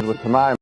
وتمام.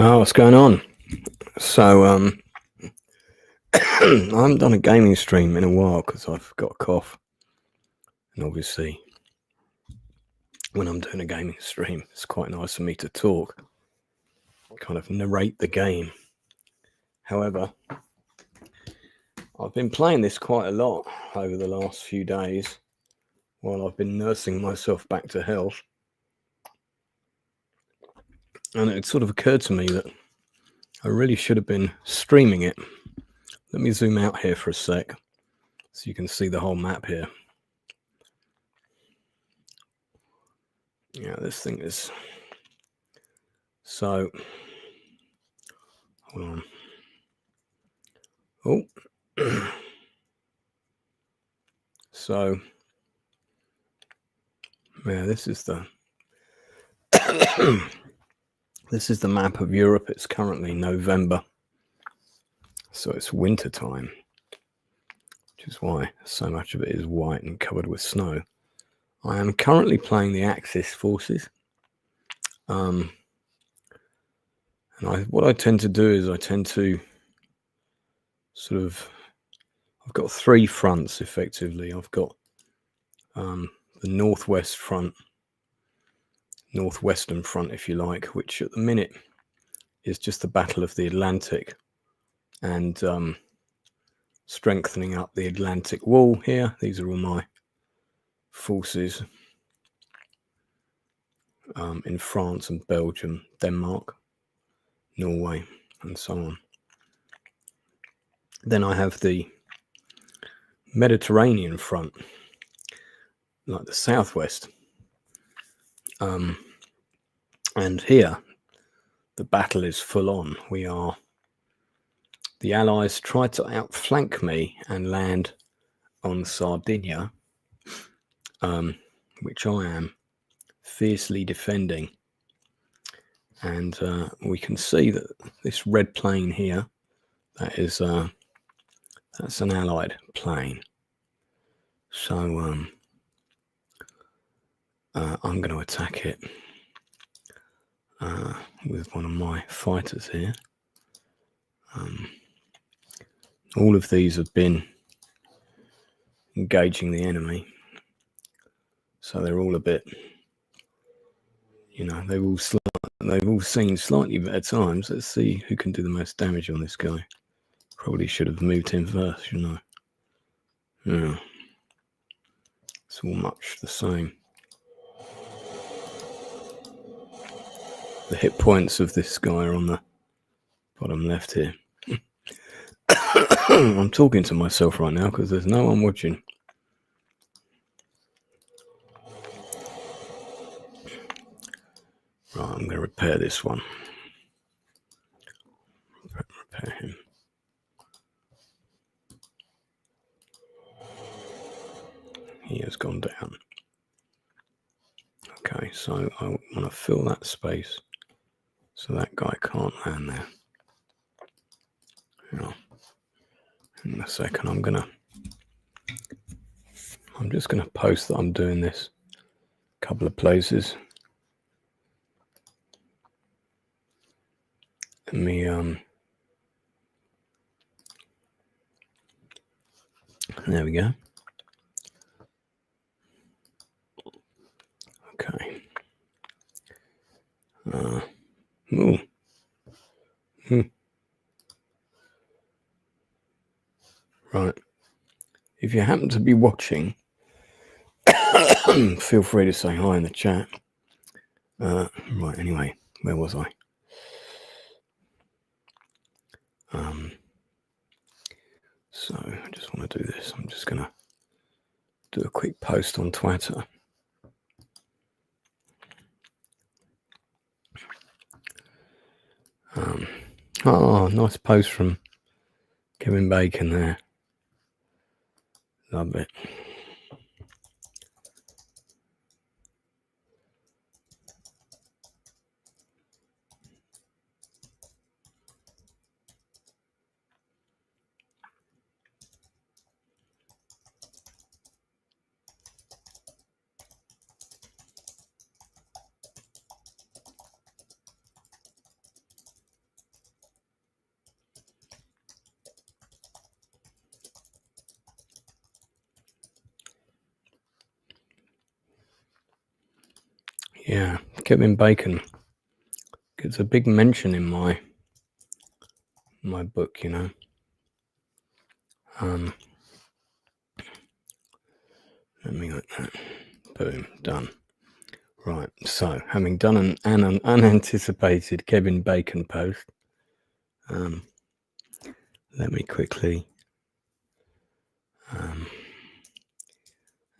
Oh, what's going on? So, I haven't done a gaming stream in a while because I've got a cough. And obviously, when I'm doing a gaming stream, it's quite nice for me to talk, kind of narrate the game. However, I've been playing this quite a lot over the last few days while I've been nursing myself back to health. And it sort of occurred to me that I really should have been streaming it. Let me zoom out here for a sec so you can see the whole map here. Yeah, this thing is... So, hold on. Oh. So, yeah, this is the this is the map of Europe. It's currently November, so it's winter time, which is why so much of it is white and covered with snow. I am currently playing the Axis forces, and what I tend to do is I tend to sort of, I've got three fronts effectively. I've got the northwest front, northwestern front, if you like, which at the minute is just the Battle of the Atlantic and strengthening up the Atlantic wall here. These are all my forces in France and Belgium, Denmark, Norway, and so on. Then I have the Mediterranean front, like the southwest. And here, the battle is full on. The Allies tried to outflank me and land on Sardinia, which I am fiercely defending. And we can see that this red plane here, that's an Allied plane. So I'm going to attack it with one of my fighters here. All of these have been engaging the enemy, so they're all a bit, you know, they've all seen slightly better times. Let's see who can do the most damage on this guy. Probably should have moved him first, shouldn't I? Yeah, it's all much the same. The hit points of this guy are on the bottom left here. I'm talking to myself right now because there's no one watching. Right, I'm going to repair this one. Repair him. He has gone down. Okay, so I want to fill that space so that guy can't land there. Yeah. In a second, I'm just going to post that I'm doing this a couple of places. Let me there we go. Okay. Right. If you happen to be watching, feel free to say hi in the chat. Right, anyway, where was I? So I just want to do this. I'm just going to do a quick post on Twitter. Oh, nice post from Kevin Bacon there. Love it. Yeah, Kevin Bacon gets a big mention in my book, you know. Let me like that. Boom, done. Right, so having done an unanticipated Kevin Bacon post, let me quickly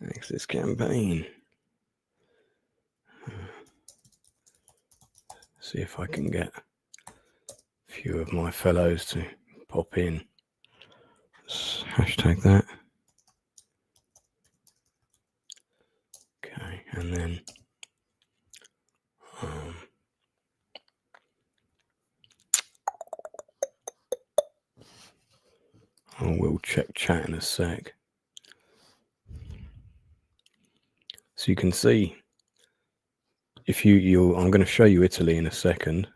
exit campaign. See if I can get a few of my fellows to pop in. Let's hashtag that. Okay, and then I will check chat in a sec. So you can see, if I'm going to show you Italy in a second,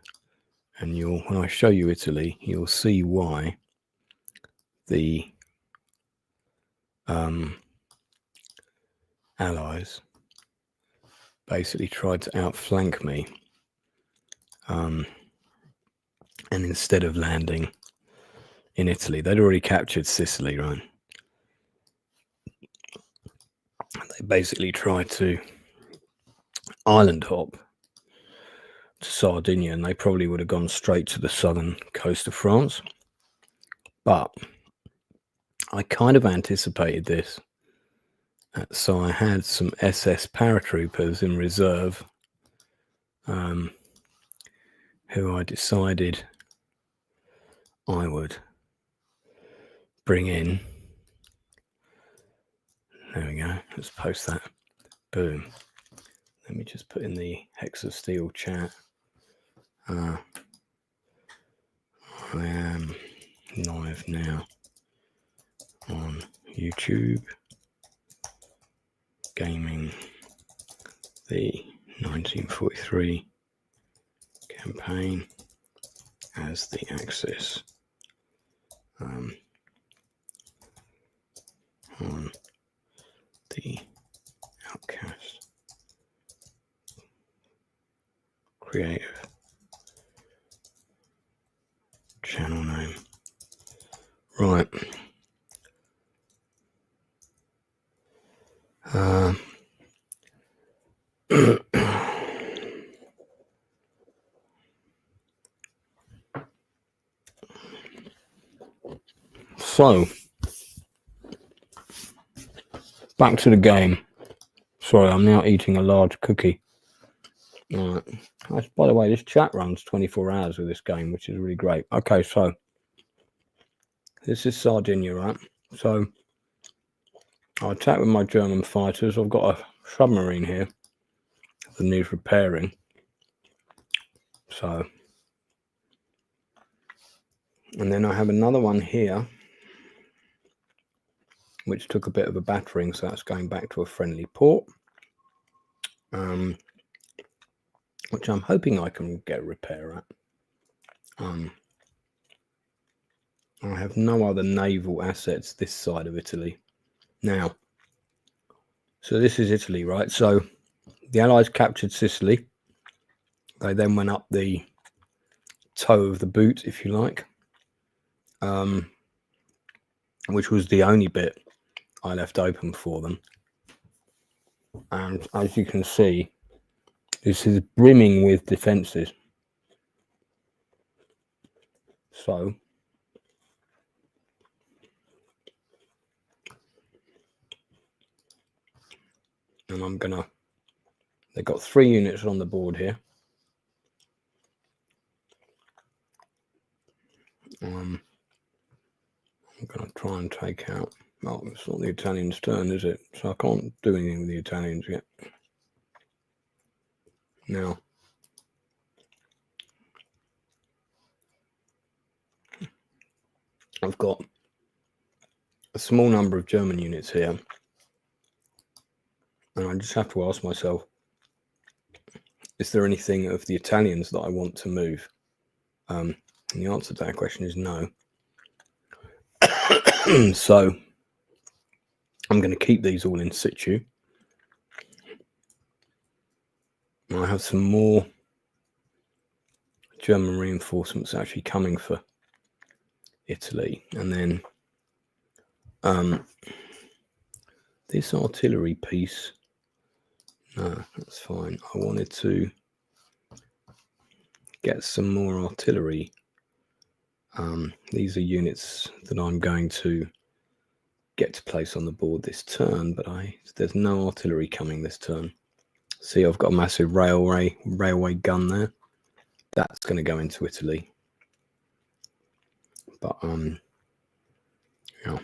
and when I show you Italy, you'll see why the Allies basically tried to outflank me, and instead of landing in Italy, they'd already captured Sicily, right? They basically tried to island hop to Sardinia, and they probably would have gone straight to the southern coast of France. But I kind of anticipated this, so I had some SS paratroopers in reserve, who I decided I would bring in. There we go. Let's post that. Boom. Let me just put in the Hex of Steel chat. I am live now on YouTube, gaming the 1943 campaign as the Axis, on the Outcast creative channel name. Right. So, back to the game. Sorry, I'm now eating a large cookie. Right. By the way, this chat runs 24 hours with this game, which is really great. Okay, so this is Sardinia, right? So I attack with my German fighters. I've got a submarine here that needs repairing. So, and then I have another one here, which took a bit of a battering, so that's going back to a friendly port, which I'm hoping I can get a repair at. I have no other naval assets this side of Italy. Now, so this is Italy, right? So the Allies captured Sicily. They then went up the toe of the boot, if you like, which was the only bit I left open for them. And as you can see, this is brimming with defences. So and they've got 3 units on the board here. I'm going to try and take out, well, it's not the Italians' turn, is it? So I can't do anything with the Italians yet. Now, I've got a small number of German units here, and I just have to ask myself, is there anything of the Italians that I want to move? And the answer to that question is no. So I'm going to keep these all in situ. I have some more German reinforcements actually coming for Italy, and then this artillery piece, no, that's fine. I wanted to get some more artillery. These are units that I'm going to get to place on the board this turn, but there's no artillery coming this turn. See, I've got a massive railway gun there. That's going to go into Italy. But yeah.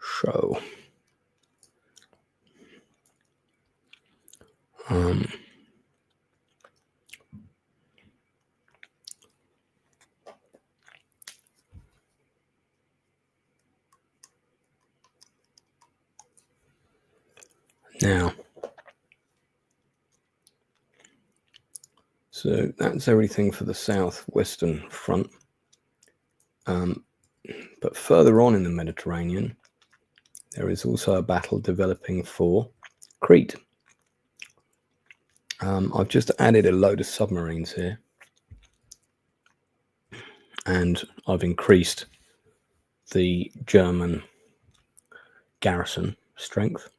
So now, so that's everything for the southwestern front. But further on in the Mediterranean, there is also a battle developing for Crete. I've just added a load of submarines here, and I've increased the German garrison strength.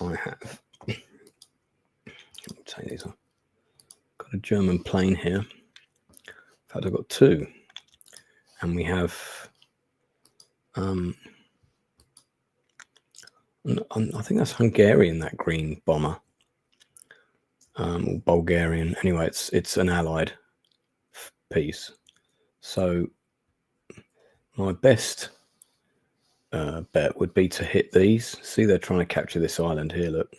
I have, let me take these off. Got a German plane here. In fact, I've got 2, and we have I think that's Hungarian, that green bomber, or Bulgarian. Anyway, it's an allied piece. So my best bet would be to hit these. See, they're trying to capture this island here, look.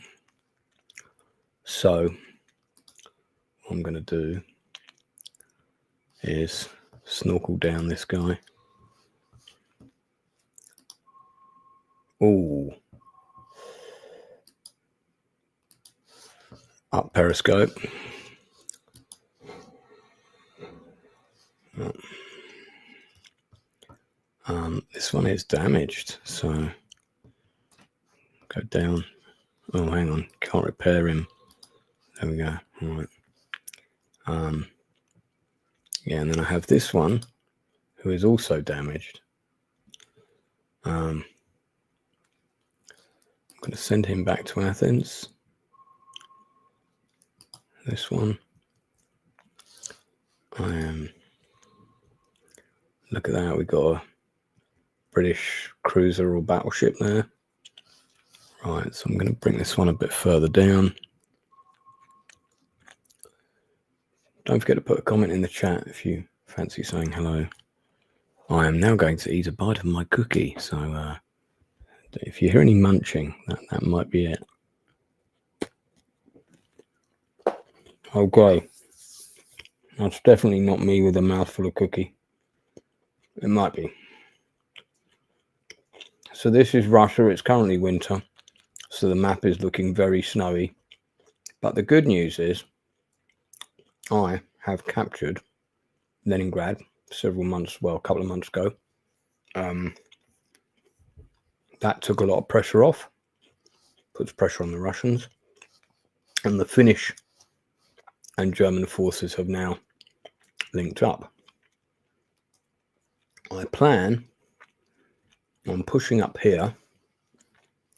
So what I'm going to do is snorkel down this guy. Ooh. Up periscope. This one is damaged, so go down. Oh, hang on, can't repair him. There we go. All right. Yeah, and then I have this one, who is also damaged. I'm going to send him back to Athens. This one. Look at that, we got a British cruiser or battleship there. Right, so I'm going to bring this one a bit further down. Don't forget to put a comment in the chat if you fancy saying hello. I am now going to eat a bite of my cookie, so if you hear any munching, that might be it. Okay, that's definitely not me with a mouthful of cookie. It might be. So this is Russia. It's currently winter, so the map is looking very snowy. But the good news is I have captured Leningrad a couple of months ago. That took a lot of pressure off, puts pressure on the Russians, and the Finnish and German forces have now linked up. I plan on pushing up here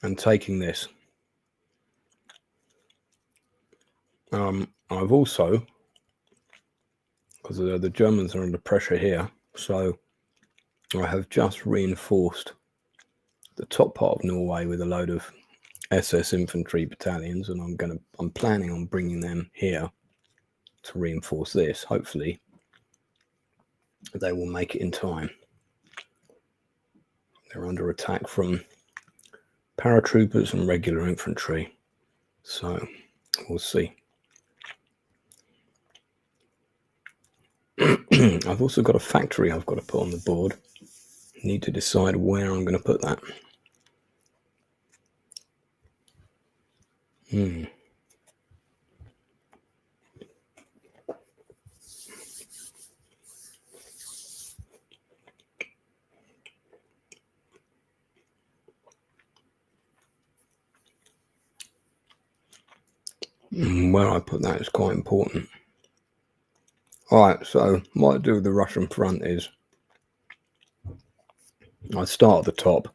and taking this. I've also, because the Germans are under pressure here, so I have just reinforced the top part of Norway with a load of SS infantry battalions, and I'm planning on bringing them here to reinforce this. Hopefully they will make it in time. They're under attack from paratroopers and regular infantry, so we'll see. I've also got a factory I've got to put on the board. Need to decide where I'm going to put that. Where I put that is quite important. Alright, so what I do with the Russian front is I start at the top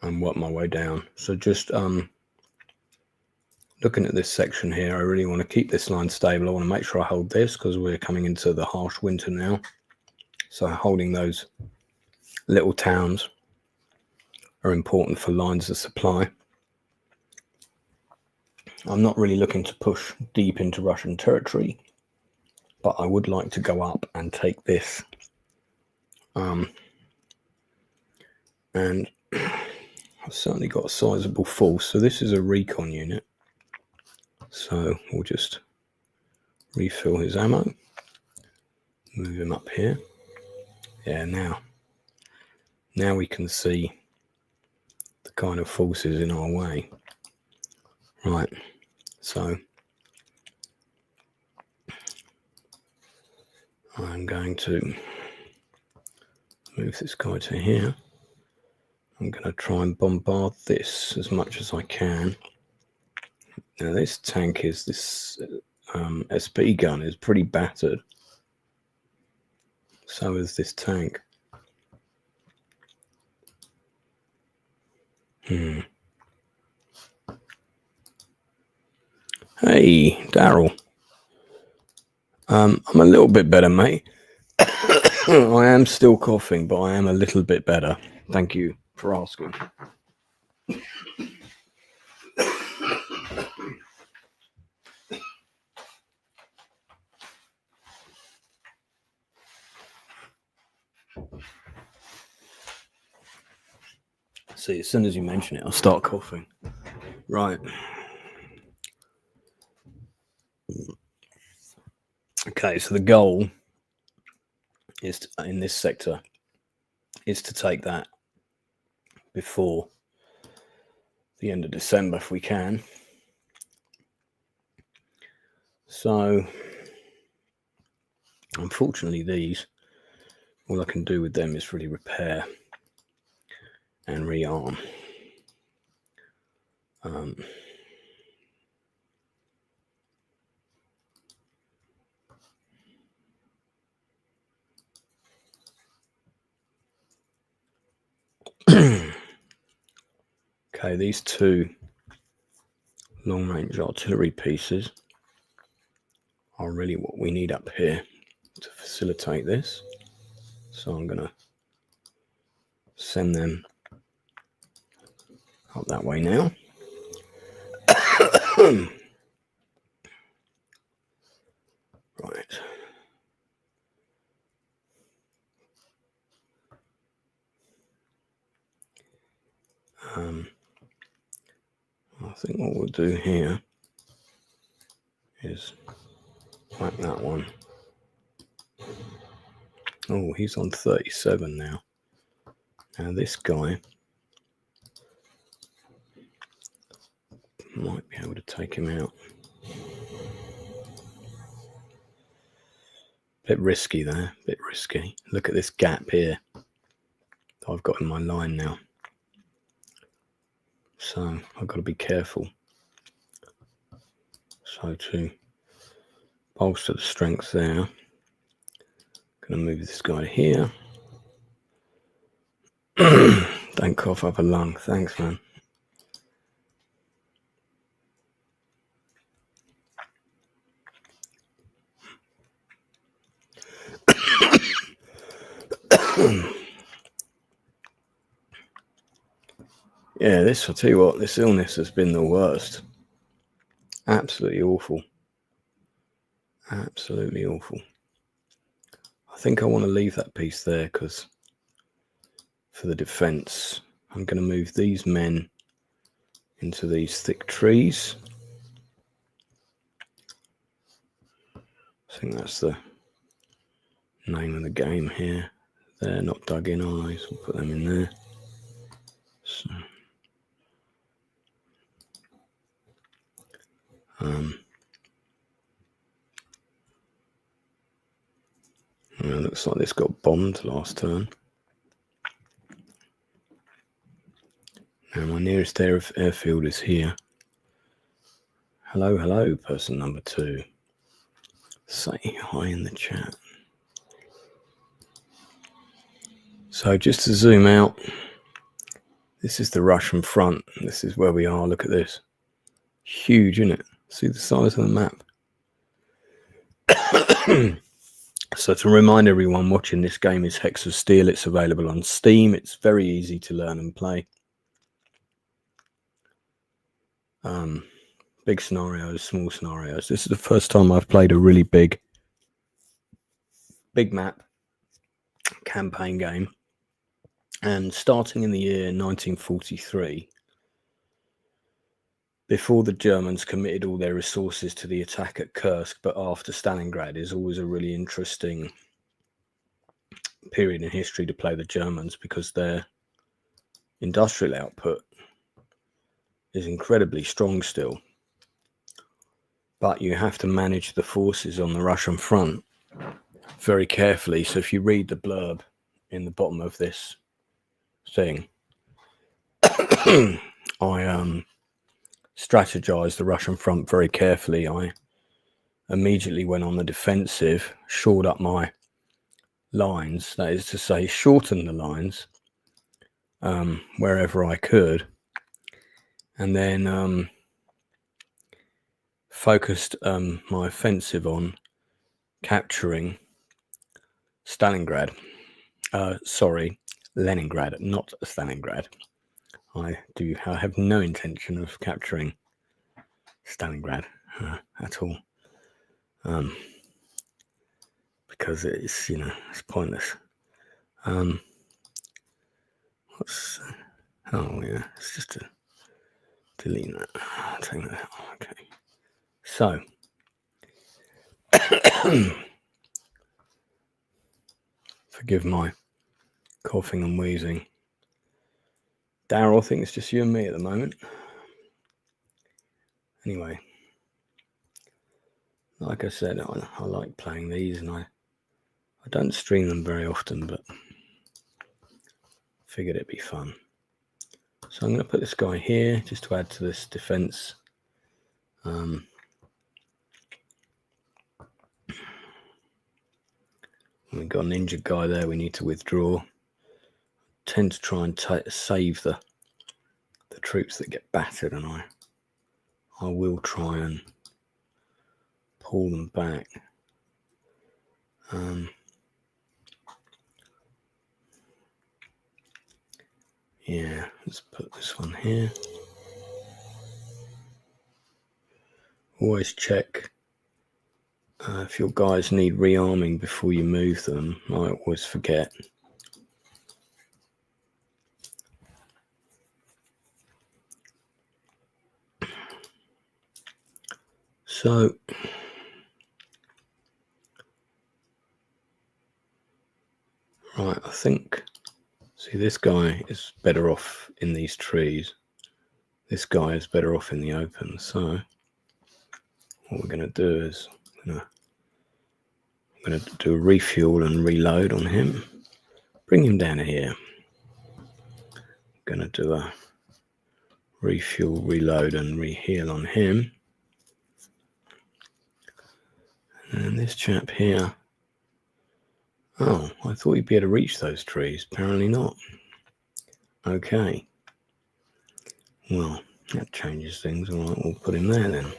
and work my way down. So just looking at this section here, I really want to keep this line stable. I want to make sure I hold this because we're coming into the harsh winter now. So holding those little towns are important for lines of supply. I'm not really looking to push deep into Russian territory, but I would like to go up and take this. And I've certainly got a sizable force. So this is a recon unit. So we'll just refill his ammo. Move him up here. Yeah, now we can see the kind of forces in our way. Right, so I'm going to move this guy to here. I'm going to try and bombard this as much as I can. Now this tank is, this SP gun is pretty battered. So is this tank. Hey, Daryl. I'm a little bit better, mate. I am still coughing, but I am a little bit better. Thank you for asking. See, as soon as you mention it, I'll start coughing. Right. Okay, so the goal is to, in this sector is to take that before the end of December if we can. So unfortunately these, all I can do with them is really repair and rearm. Okay, these two long-range artillery pieces are really what we need up here to facilitate this. So I'm going to send them up that way now. Right. I think what we'll do here is whack that one. Oh, he's on 37 now. Now this guy might be able to take him out. Bit risky there, bit risky. Look at this gap here that I've got in my line now. So I've got to be careful. So to bolster the strength there, I'm going to move this guy to here. Don't cough up a lung. Thanks, man. Yeah, this, I'll tell you what, this illness has been the worst. Absolutely awful. Absolutely awful. I think I want to leave that piece there because for the defense, I'm going to move these men into these thick trees. I think that's the name of the game here. They're not dug in, are they? So we'll put them in there. So, well, looks like this got bombed last turn. Now my nearest airfield is here. Hello, hello, person number 2. Say hi in the chat. So just to zoom out, this is the Russian front. This is where we are. Look at this. Huge, isn't it? See the size of the map? So to remind everyone watching, this game is Hex of Steel. It's available on Steam. It's very easy to learn and play. Big scenarios, small scenarios. This is the first time I've played a really big map campaign game. And starting in the year 1943, before the Germans committed all their resources to the attack at Kursk, but after Stalingrad, is always a really interesting period in history to play the Germans because their industrial output is incredibly strong still. But you have to manage the forces on the Russian front very carefully. So if you read the blurb in the bottom of this thing, I strategized the Russian front very carefully. I immediately went on the defensive, shored up my lines, that is to say, shortened the lines wherever I could, and then focused my offensive on capturing Stalingrad. Sorry, Leningrad, not Stalingrad. I have no intention of capturing Stalingrad at all, because it's, you know, it's pointless. What's oh yeah, it's just to delete that. Take that out. Okay. So forgive my coughing and wheezing. Daryl, I think it's just you and me at the moment. Anyway, like I said, I like playing these, and I don't stream them very often, but figured it'd be fun. So I'm going to put this guy here just to add to this defense. We've got an injured guy there. We need to withdraw. Tend to try and save the troops that get battered, and I will try and pull them back. Yeah, let's put this one here. Always check if your guys need rearming before you move them. I always forget. So right, I think, see, this guy is better off in these trees. This guy is better off in the open. So what we're going to do is I'm going to do a refuel and reload on him. Bring him down here. I'm going to do a refuel, reload, and reheal on him. And this chap here. Oh, I thought you'd be able to reach those trees. Apparently not. Okay. Well, that changes things. All right, we'll put him there then.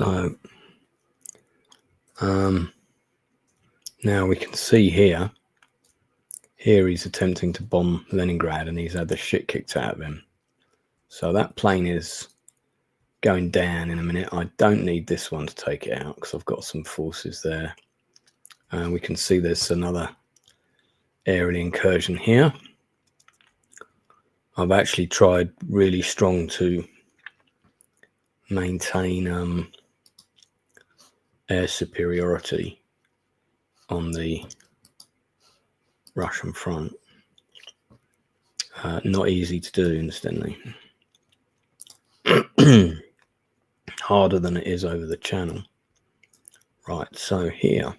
So now we can see here he's attempting to bomb Leningrad and he's had the shit kicked out of him. So that plane is going down in a minute. I don't need this one to take it out because I've got some forces there. We can see there's another aerial incursion here. I've actually tried really strong to maintain air superiority on the Russian front. Not easy to do, incidentally. Harder than it is over the channel. Right, so here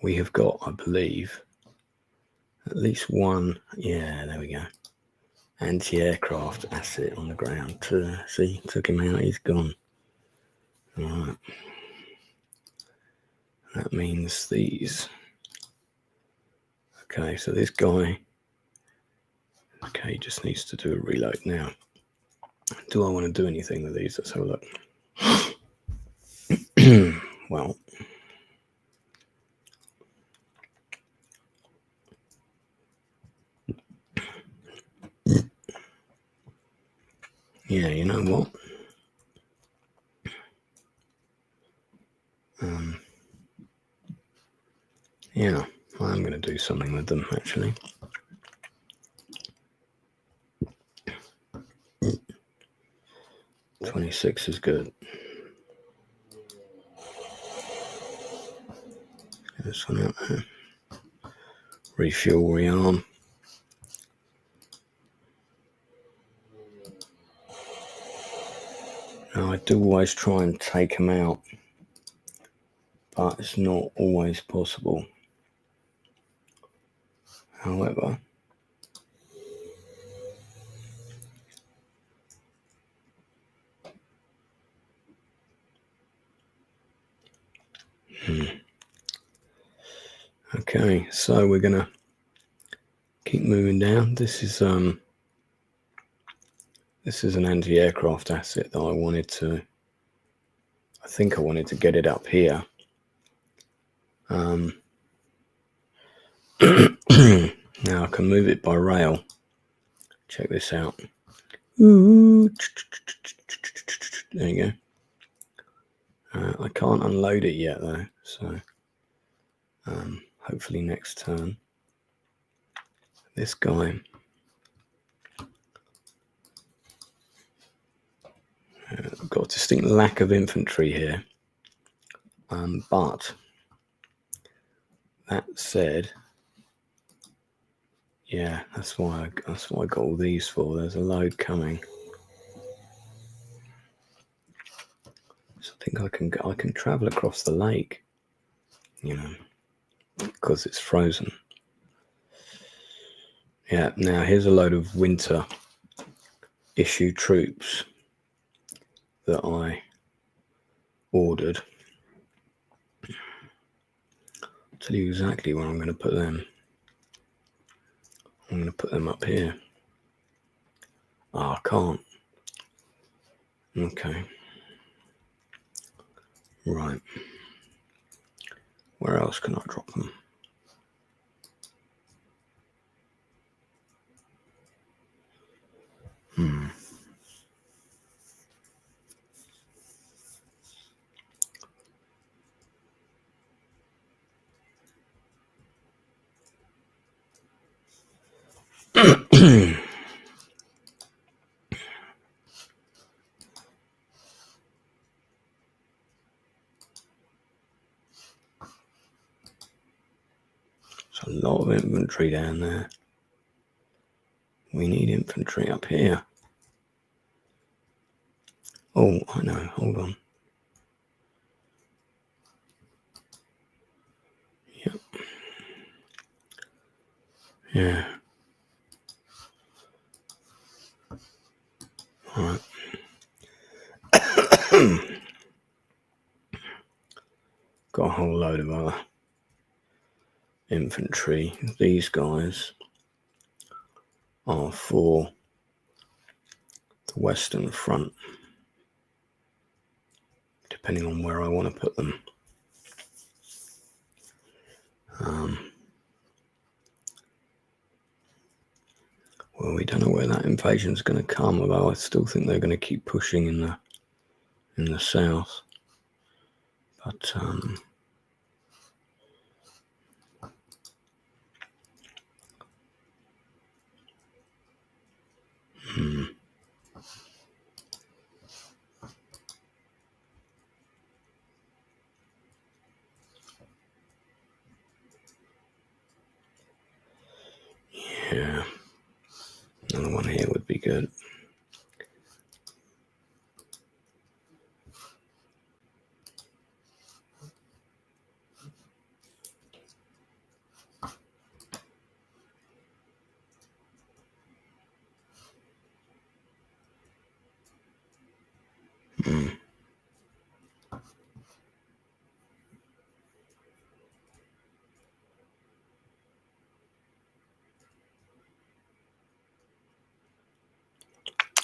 we have got, I believe, at least one, yeah, there we go, anti-aircraft asset on the ground. See, took him out, he's gone. All right. That means these. Okay, so this guy, okay, just needs to do a reload now. Do I want to do anything with these? Let's have a look. Well, yeah, you know what? Yeah, I'm going to do something with them, actually. $26 is good. This one out there. Refuel, rearm. Now, I do always try and take them out, but it's not always possible. However, okay, so we're gonna keep moving down. This is an anti-aircraft asset that I wanted to. I think I wanted to get it up here. Now I can move it by rail. Check this out. Ooh. There you go. I can't unload it yet though, so hopefully next turn. This guy. I've got a distinct lack of infantry here, but that said, yeah, that's what I got all these for. There's a load coming, so I think I can travel across the lake, you know, because it's frozen. Yeah. Now here's a load of winter issue troops that I ordered. I'll tell you exactly where I'm going to put them. I'm going to put them up here. Oh, I can't. Okay. Right. Where else can I drop them? There's a lot of infantry down there. We need infantry up here. Oh, I know. Hold on. Yep. Yeah. All right. Got a whole load of other infantry. These guys are for the Western Front. depending on where I want to put them. Well, we don't know where that invasion is going to come, although I still think they're going to keep pushing in the south. But yeah, another one here would be good.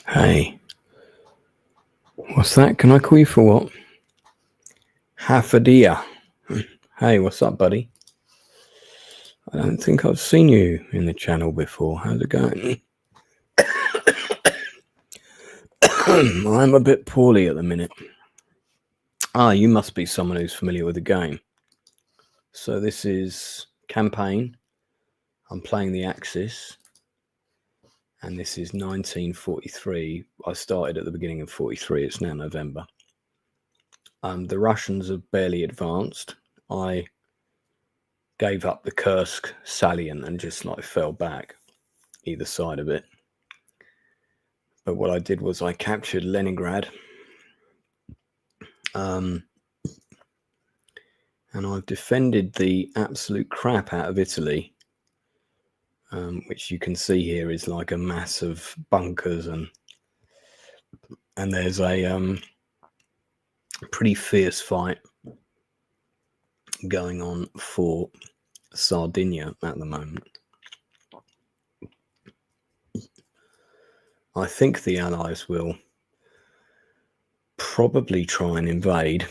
Hey, what's that? Can I call you for what? Hafadia. Hey, what's up, buddy? I don't think I've seen you in the channel before. How's it going? I'm a bit poorly at the minute. Ah, you must be someone who's familiar with the game. So this is campaign. I'm playing the Axis. And this is 1943. I started at the beginning of 43. It's now November. The Russians have barely advanced. I gave up the Kursk salient and just like fell back either side of it. But what I did was I captured Leningrad. And I've defended the absolute crap out of Italy, which you can see here is like a mass of bunkers, and there's a pretty fierce fight going on for Sardinia at the moment. I think the Allies will probably try and invade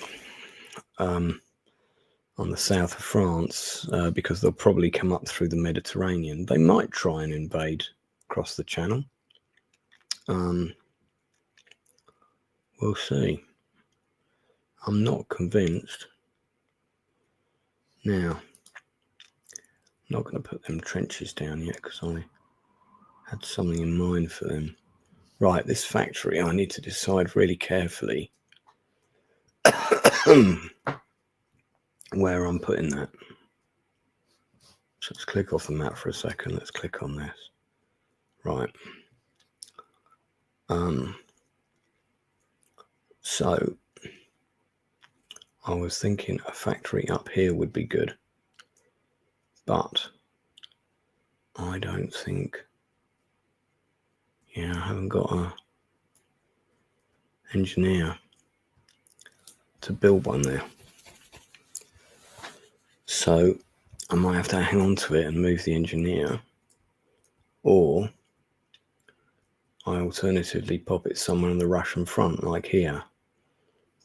on the south of France because they'll probably come up through the Mediterranean. They might try and invade across the Channel. We'll see. I'm not convinced. Now, I'm not going to put them trenches down yet because I had something in mind for them. Right, this factory, I need to decide really carefully where I'm putting that. So let's click off the map for a second. Let's click on this. Right. So I was thinking a factory up here would be good, but I don't think, I haven't got a engineer to build one there. So I might have to hang on to it and move the engineer, or I alternatively pop it somewhere on the Russian front, like here.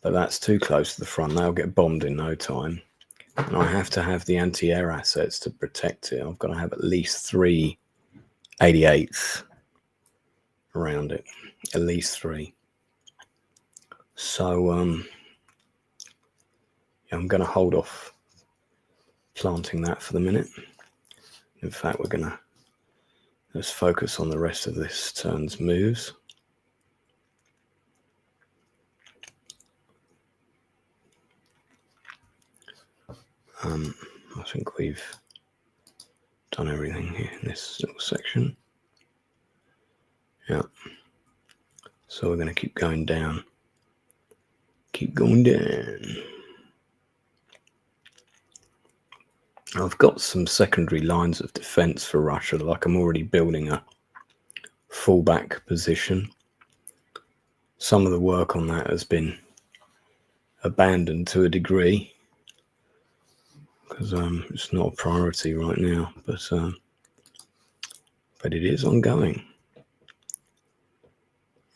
But that's too close to the front. They'll get bombed in no time. And I have to have the anti-air assets to protect it. I've got to have at least 3 88s around it. At least 3. So I'm going to hold off planting that for the minute. In fact, we're going to let's focus on the rest of this turn's moves. I think we've done everything here in this little section. Yeah. So we're going to keep going down. Keep going down. I've got some secondary lines of defense for Russia. Like I'm already building a fallback position. Some of the work on that has been abandoned to a degree because it's not a priority right now, but it is ongoing.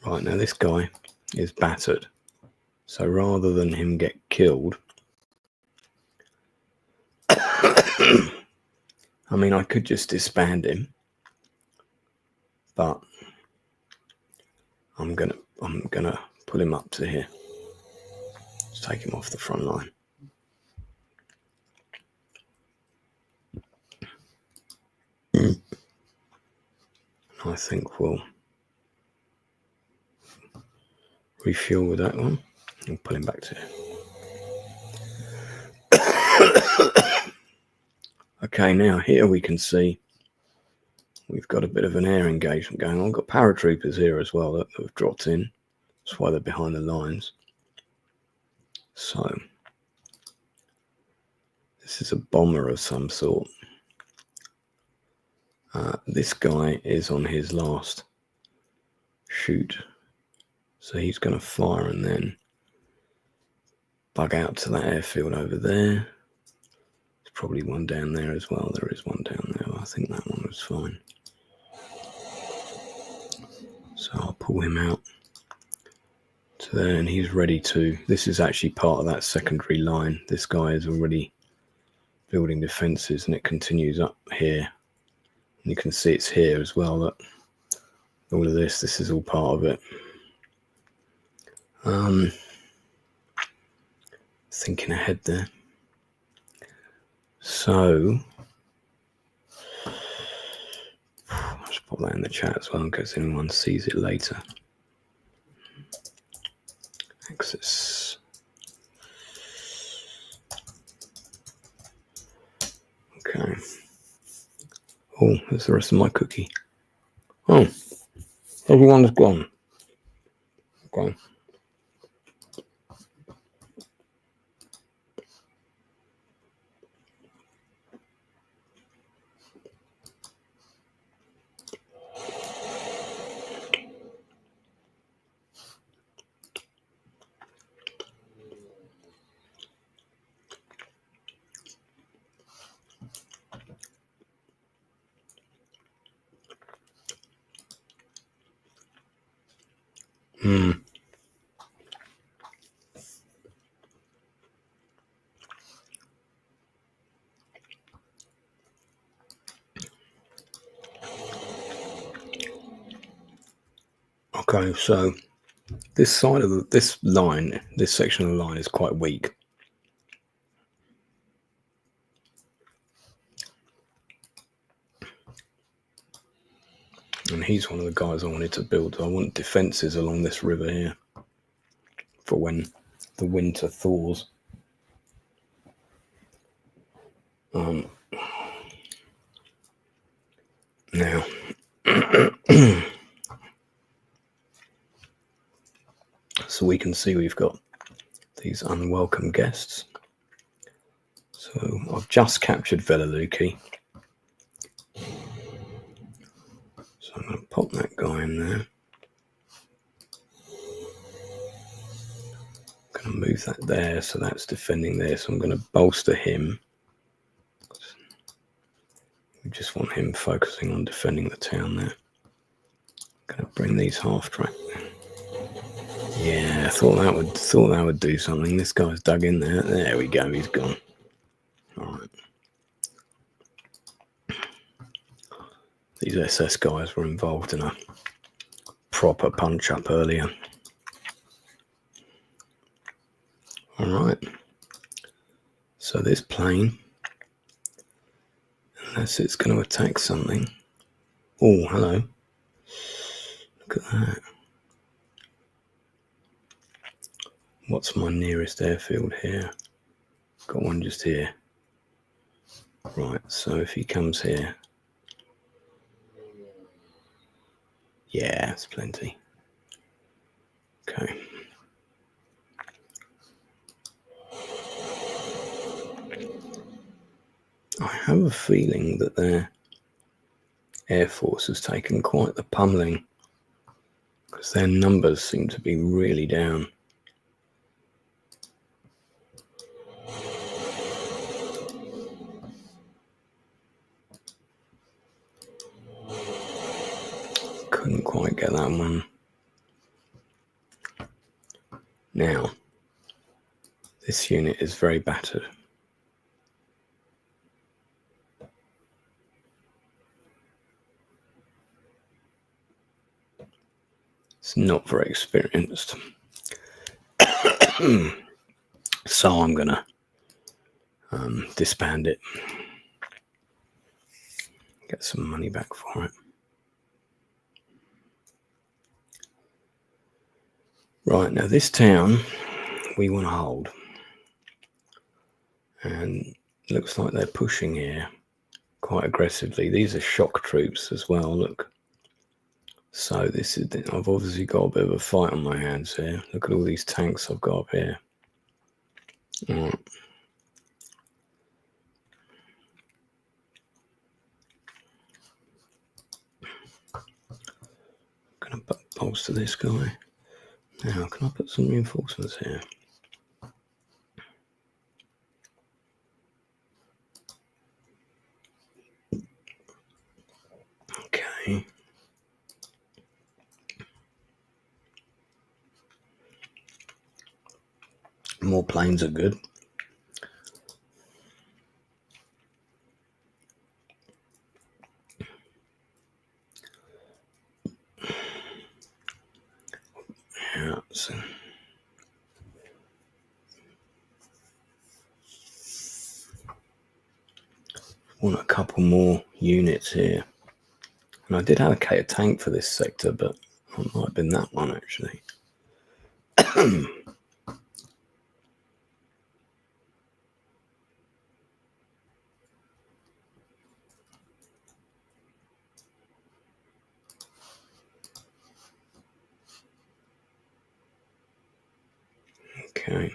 Right, now this guy is battered, So rather than him get killed, I mean, I could just disband him, but I'm gonna put him up to here. Just take him off the front line. I think we'll refuel with that one and put him back to here. Okay, now here we can see we've got a bit of an air engagement going on. We've got paratroopers here as well that have dropped in. That's why they're behind the lines. So this is a bomber of some sort. This guy is on his last shoot. So he's going to fire and then bug out to that airfield over there. There's probably one down there as well. There is one down there. I think that one was fine. So I'll pull him out to there and he's ready to... This is actually part of that secondary line. This guy is already building defences and it continues up here. And you can see it's here as well. That all of this is all part of it. Thinking ahead there. So I'll just put that in the chat as well in case anyone sees it later. Axis. Okay. Oh, there's the rest of my cookie. Oh, everyone's gone. Okay. Okay, so this side of this line, this section of the line is quite weak. And he's one of the guys I wanted to build. I want defences along this river here for when the winter thaws. Now, so we can see we've got these unwelcome guests. So I've just captured Velaluki. So I'm going to pop that guy in there. I'm going to move that there, so that's defending there. So I'm going to bolster him. We just want him focusing on defending the town there. I'm going to bring these half track. Yeah, I thought that would do something. This guy's dug in there. There we go. He's gone. All right. These SS guys were involved in a proper punch up earlier. All right. So this plane, unless it's going to attack something. Oh, hello. Look at that. What's my nearest airfield here? Got one just here. Right, so if he comes here. Yeah, it's plenty. Okay. I have a feeling that their Air Force has taken quite the pummeling because their numbers seem to be really down. Couldn't quite get that one. Now, This unit is very battered. It's not very experienced. So I'm gonna disband it. Get some money back for it. Right, now this town we want to hold. And looks like they're pushing here quite aggressively. These are shock troops as well, look. So this is, I've obviously got a bit of a fight on my hands here. Look at all these tanks I've got up here. All right. I'm going to bolster this guy. Now, can I put some reinforcements here? Okay. More planes are good. Yeah, so want a couple more units here. And I did allocate a tank for this sector, but it might have been that one actually. Okay.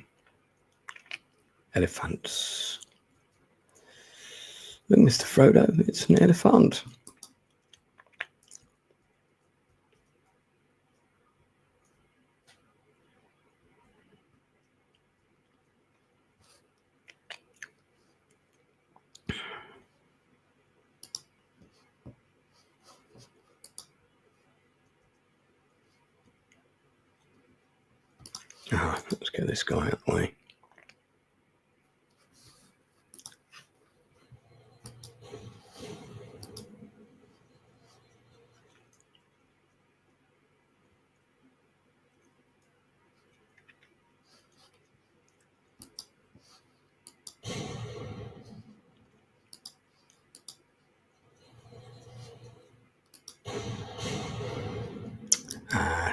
Elephants. Look, Mr. Frodo, it's an elephant. Ah, let's get this guy out of the way.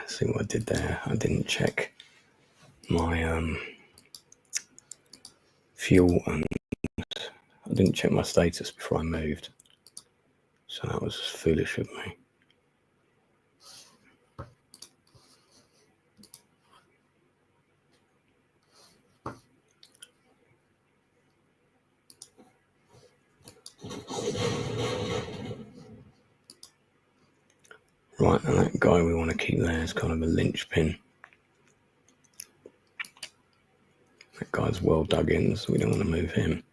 See what I did there. I didn't check my fuel and I didn't check my status before I moved. So that was foolish of me. Right, and that guy we want to keep there is kind of a linchpin. That guy's well dug in, so we don't want to move him.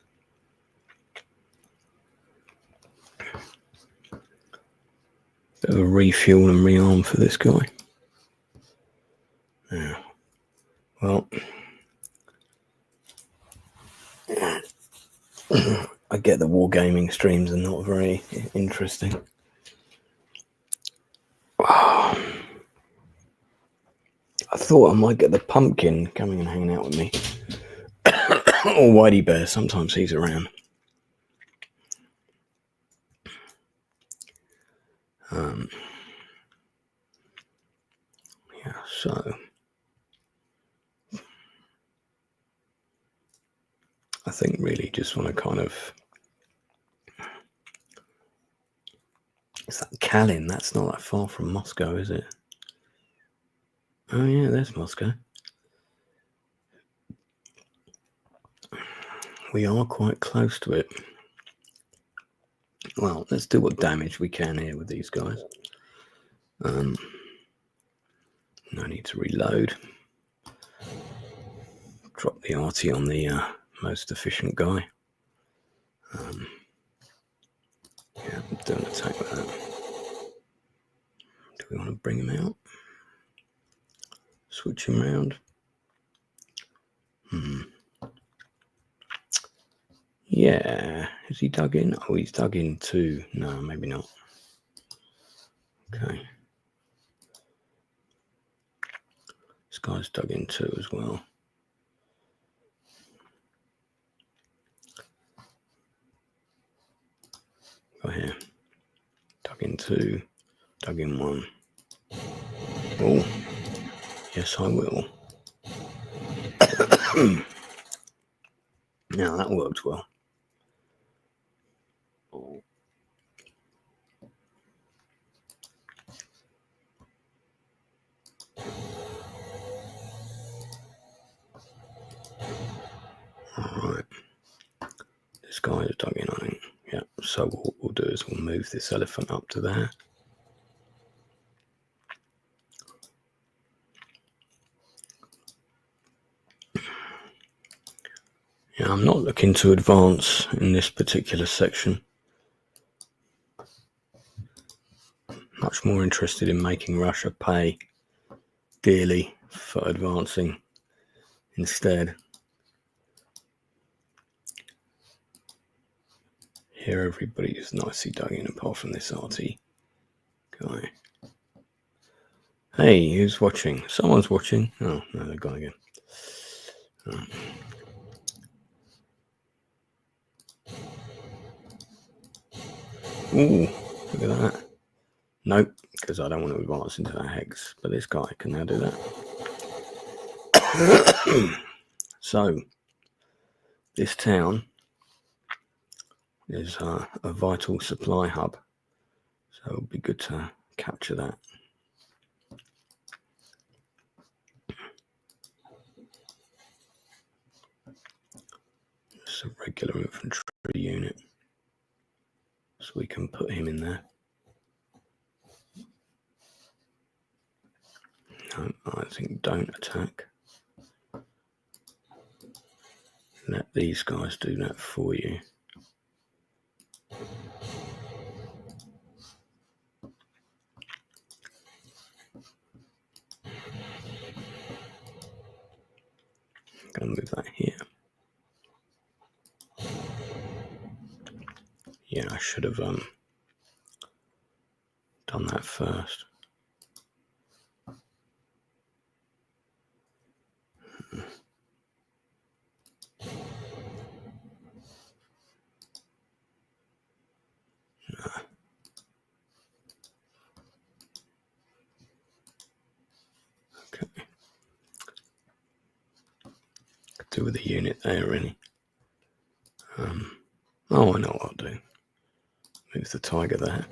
Bit of a refuel and rearm for this guy. Yeah. Well, I get the wargaming streams are not very interesting. I thought I might get the pumpkin coming and hanging out with me. Or Whitey Bear, sometimes he's around. Yeah, so I think really just want to kind of... Is that Kalin? That's not that far from Moscow, is it? Oh yeah, there's Moscow. We are quite close to it. Well, let's do what damage we can here with these guys. No need to reload. Drop the arty on the most efficient guy. Yeah, do an attack with that. Do we want to bring him out? Switch him around? Yeah, has he dug in? Oh, he's dug in too. No, maybe not. Okay. This guy's dug in too as well. Go here. Dug in two. Dug in one. Oh, yes, I will. Now that worked well. Alright. This guy is dug in, I think. Yeah, so what we'll do is we'll move this elephant up to there. Yeah, I'm not looking to advance in this particular section. Much more interested in making Russia pay dearly for advancing instead. Here everybody is nicely dug in apart from this RT guy. Hey, who's watching? Someone's watching. Oh, no, they're gone again. Right. Ooh, look at that. Nope, because I don't want to advance into that hex. But this guy can now do that. So, this town is a vital supply hub. So it would be good to capture that. It's a regular infantry unit. So we can put him in there. No, I think don't attack. Let these guys do that for you. I'm going to move that here. Yeah, I should have done that first. No. Okay. Could do with a unit there, really. Oh, I know what I'll do. Move the tiger there.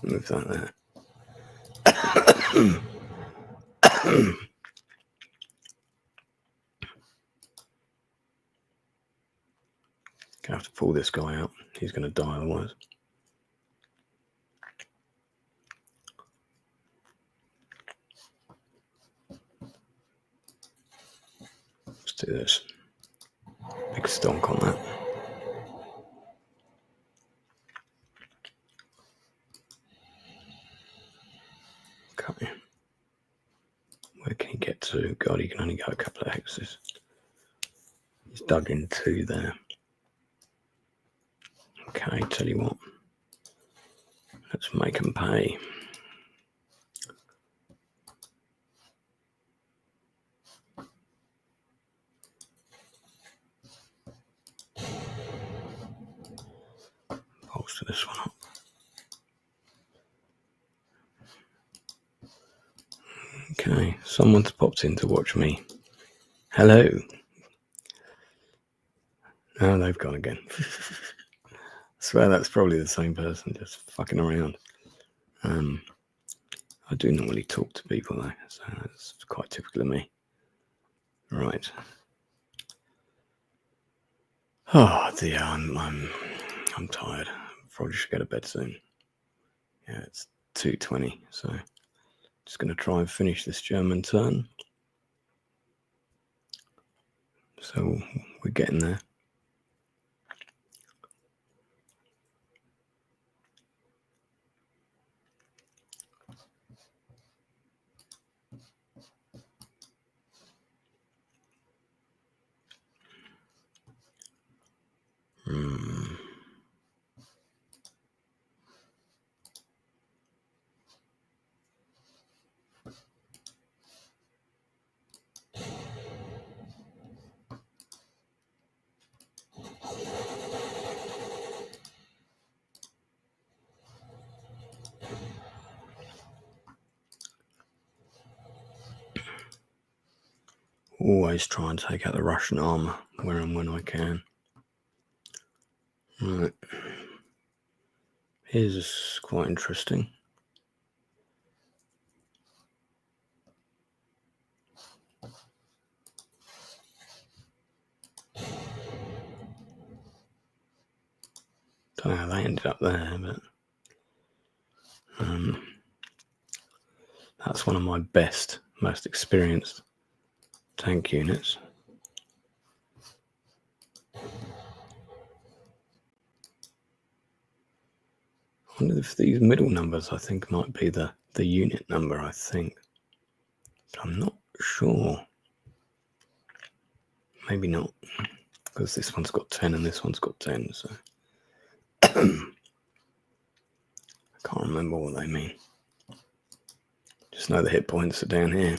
Move that there. Gonna have to pull this guy out. He's going to die otherwise. Let's do this. Big stonk on that. Okay. Where can he get to? God, he can only go a couple of hexes. He's dug in two there. Okay, tell you what. Let's make him pay. Bolster this one up. Okay, someone's popped in to watch me. Hello. Oh, they've gone again. I swear that's probably the same person, just fucking around. I do normally talk to people though, so that's quite typical of me. Right. Oh dear, I'm tired. Probably should go to bed soon. Yeah, it's 2:20, so just going to try and finish this German turn. So we're getting there. Always try and take out the Russian armour where and when I can. Right. Here's quite interesting. Don't know how they ended up there, but that's one of my best, most experienced tank units. I wonder if these middle numbers, I think, might be the unit number, I think. But I'm not sure. Maybe not, because this one's got 10 and this one's got 10, so I can't remember what they mean. Just know the hit points are down here.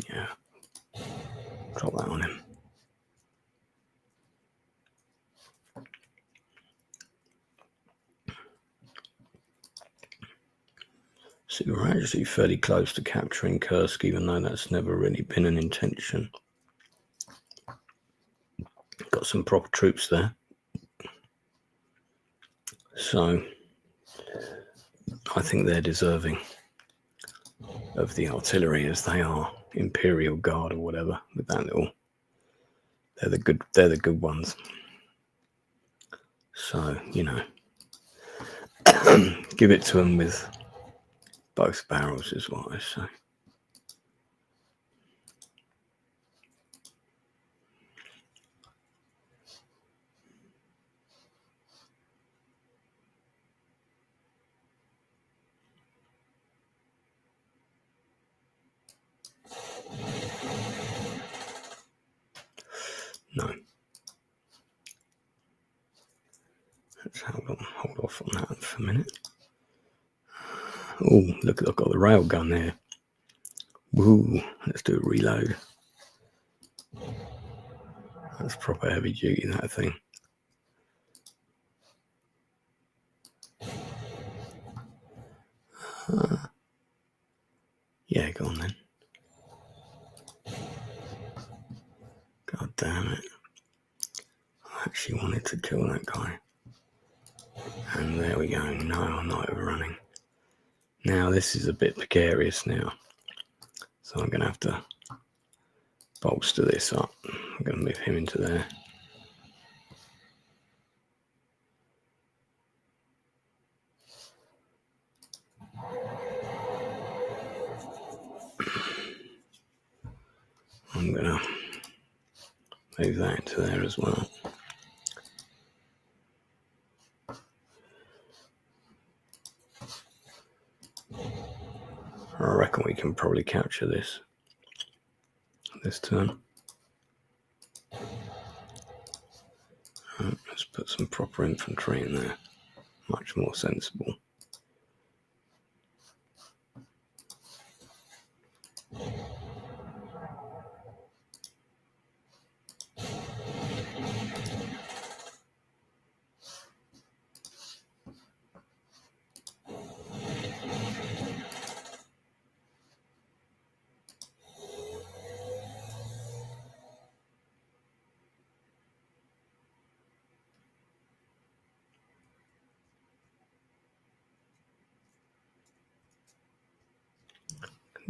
Yeah, drop that on him. See, we're actually fairly close to capturing Kursk, even though that's never really been an intention. Got some proper troops there. So I think they're deserving of the artillery, as they are Imperial Guard or whatever, with that little, they're the good ones. So, you know, give it to them with both barrels is what I say. No. Let's hold off on that for a minute. Oh, look, I've got the rail gun there. Woo, let's do a reload. That's proper heavy duty, that thing. Yeah, go on then. God damn it. I actually wanted to kill that guy. And there we go. No, I'm not overrunning. Now, this is a bit precarious now. So I'm going to have to bolster this up. I'm going to move him into there. I'm going to move that into there as well. I reckon we can probably capture this turn. Let's put some proper infantry in there. Much more sensible.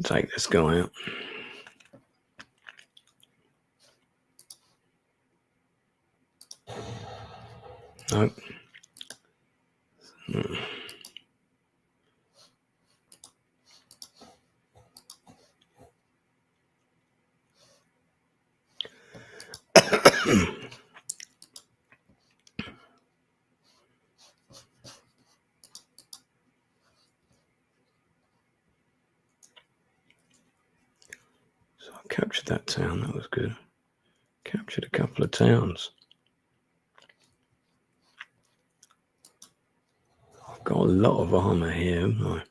Take this guy out. Nope. So I captured that town, that was good. Captured a couple of towns. I've got a lot of armour here, haven't I?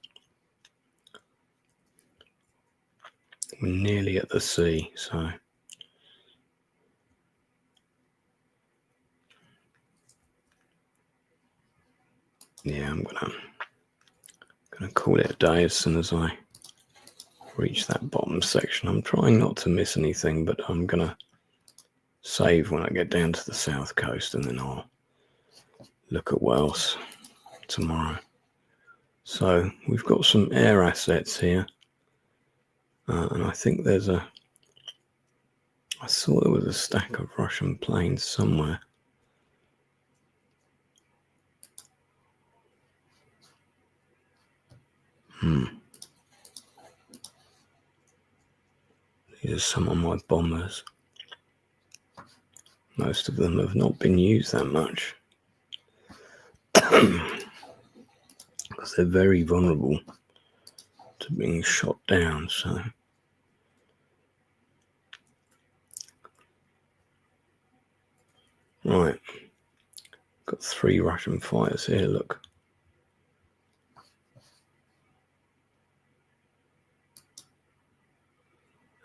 We're nearly at the sea, so yeah, I'm gonna call it a day as soon as I reach that bottom section. I'm trying not to miss anything, but I'm gonna save when I get down to the south coast, and then I'll look at what else tomorrow. So we've got some air assets here, and I think there's I saw there was a stack of Russian planes somewhere. These are some of my bombers. Most of them have not been used that much because they're very vulnerable to being shot down. So right, got 3 Russian fighters here. Look.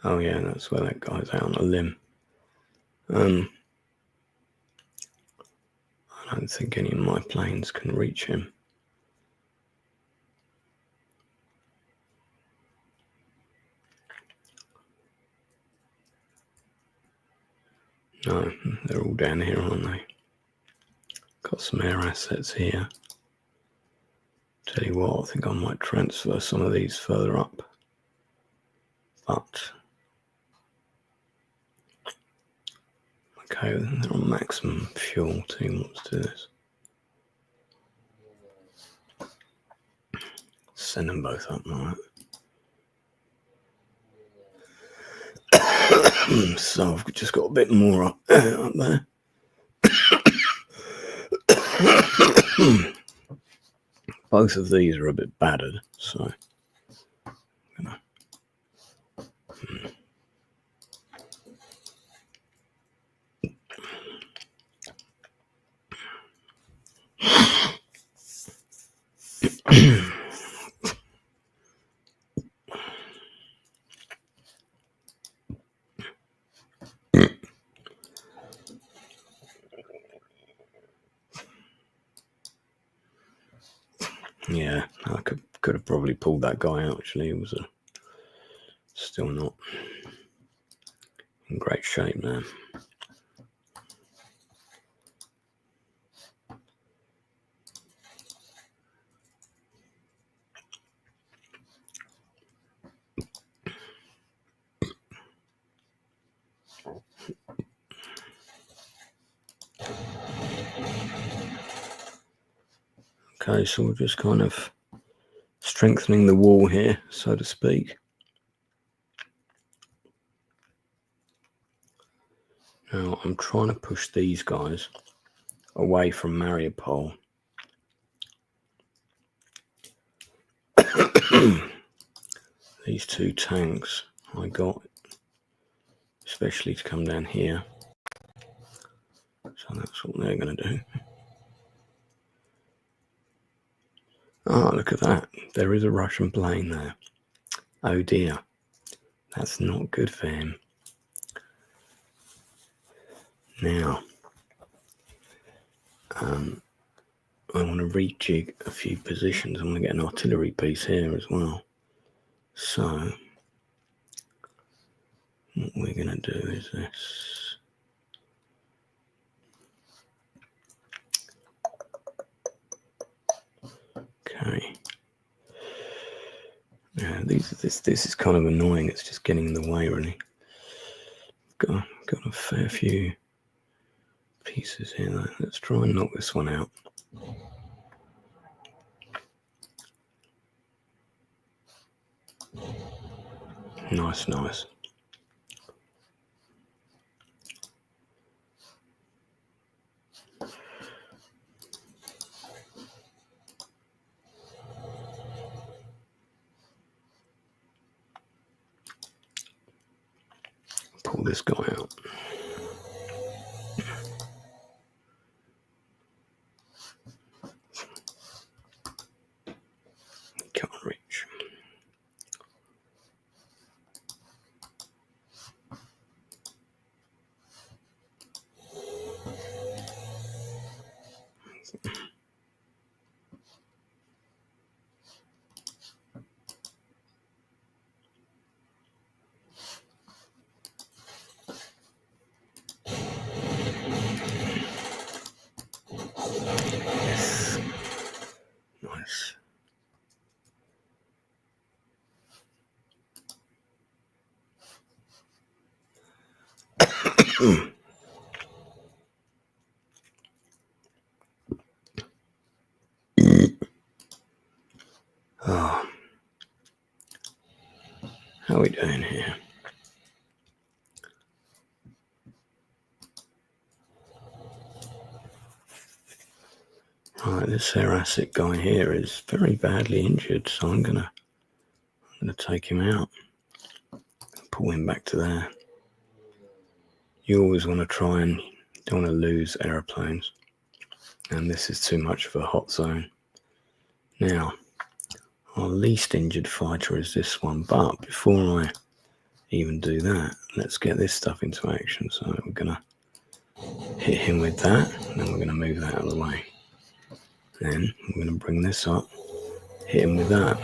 Oh yeah, that's where that guy's out on a limb. I don't think any of my planes can reach him. No, they're all down here, aren't they? Got some air assets here. Tell you what, I think I might transfer some of these further up. But okay, they're on maximum fuel. Team wants to do this. Send them both up, right? So I've just got a bit more up there. Both of these are a bit battered, so I'm gonna yeah, I could have probably pulled that guy out. Actually, it was still not in great shape, man. Okay, so we're just kind of strengthening the wall here, so to speak. Now I'm trying to push these guys away from Mariupol. These 2 tanks I got, especially to come down here. So that's what they're going to do. Oh, look at that. There is a Russian plane there. Oh dear. That's not good for him. Now, I want to rejig a few positions. I want to get an artillery piece here as well. So, what we're going to do is this. Okay. Yeah, this is kind of annoying. It's just getting in the way, really. Got a fair few pieces here, though. Let's try and knock this one out. Nice. Pull this guy out. Can't reach. Yes. Oh. How are we doing here? Right, this thoracic guy here is very badly injured, so I'm gonna take him out. Pull him back to there. You always want to try and don't want to lose aeroplanes. And this is too much of a hot zone. Now, our least injured fighter is this one, but before I even do that, let's get this stuff into action. So we're gonna hit him with that, and then we're gonna move that out of the way. Then we're gonna bring this up, hit him with that.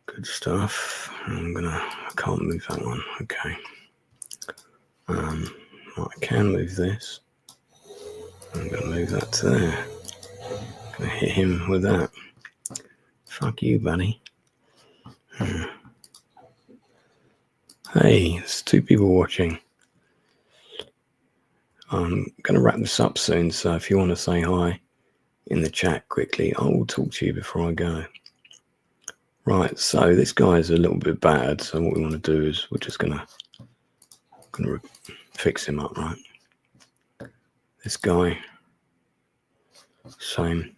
Good stuff. I can't move that one. Okay. I can move this. I'm gonna move that to there. Gonna hit him with that. Fuck you, buddy. Hey, there's 2 people watching. I'm gonna wrap this up soon, so if you want to say hi in the chat quickly, I will talk to you before I go. Right, so this guy is a little bit bad, so what we want to do is we're just gonna fix him up, right? This guy, same.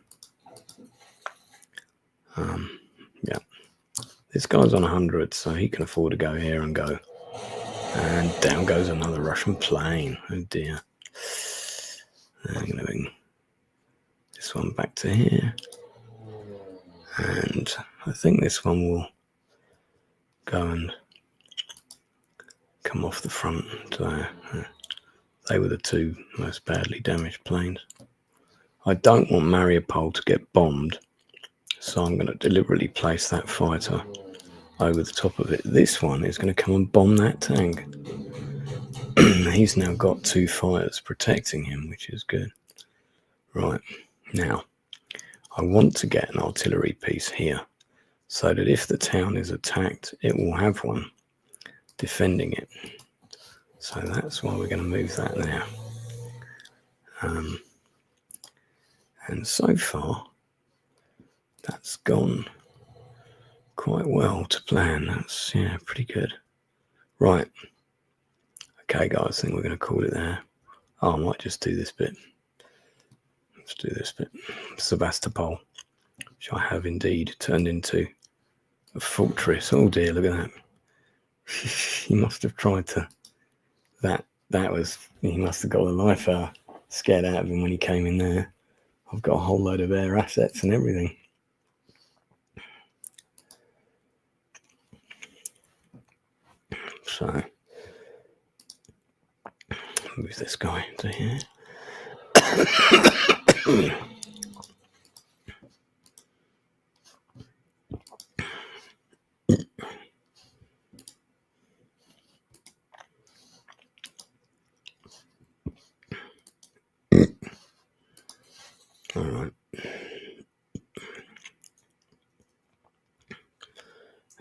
Yeah, this guy's on 100, so he can afford to go here and go. And down goes another Russian plane. Oh dear. I'm gonna bring this one back to here. And I think this one will go and come off the front to there. They were the 2 most badly damaged planes. I don't want Mariupol to get bombed, so I'm going to deliberately place that fighter over the top of it. This one is going to come and bomb that tank. He's now got 2 fighters protecting him, which is good. Right, now I want to get an artillery piece here, so that if the town is attacked, it will have one defending it. So that's why we're going to move that there. And so far, that's gone quite well to plan. That's, yeah, pretty good. Right. Okay, guys, I think we're going to call it there. Oh, I might just do this bit. Let's do this bit. Sebastopol, which I have indeed turned into a fortress. Oh dear, look at that. He must have tried to... He must have got the life scared out of him when he came in there. I've got a whole load of air assets and everything. So, move this guy to here. All right.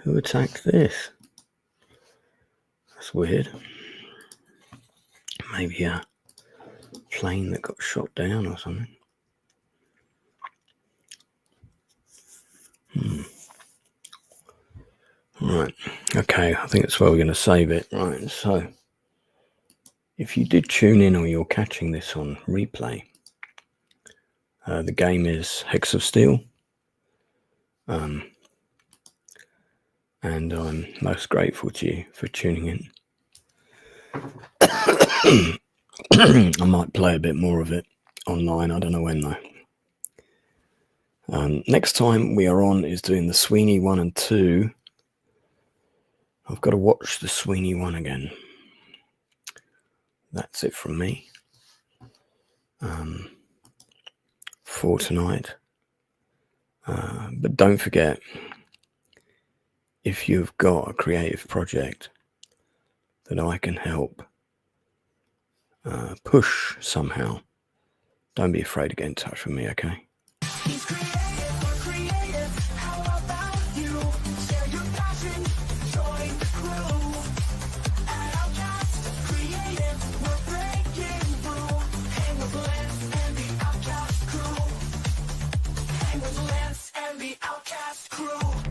Who attacked this? That's weird. Maybe a plane that got shot down or something. Right. Okay, I think that's where we're going to save it. Right, so if you did tune in or you're catching this on replay, the game is Hex of Steel. And I'm most grateful to you for tuning in. I might play a bit more of it online. I don't know when though. Next time we are on is doing the Sweeney 1 and 2. I've got to watch the Sweeney 1 again. That's it from me for tonight. But don't forget, if you've got a creative project that I can help push somehow, don't be afraid to get in touch with me, okay? the outcast crew.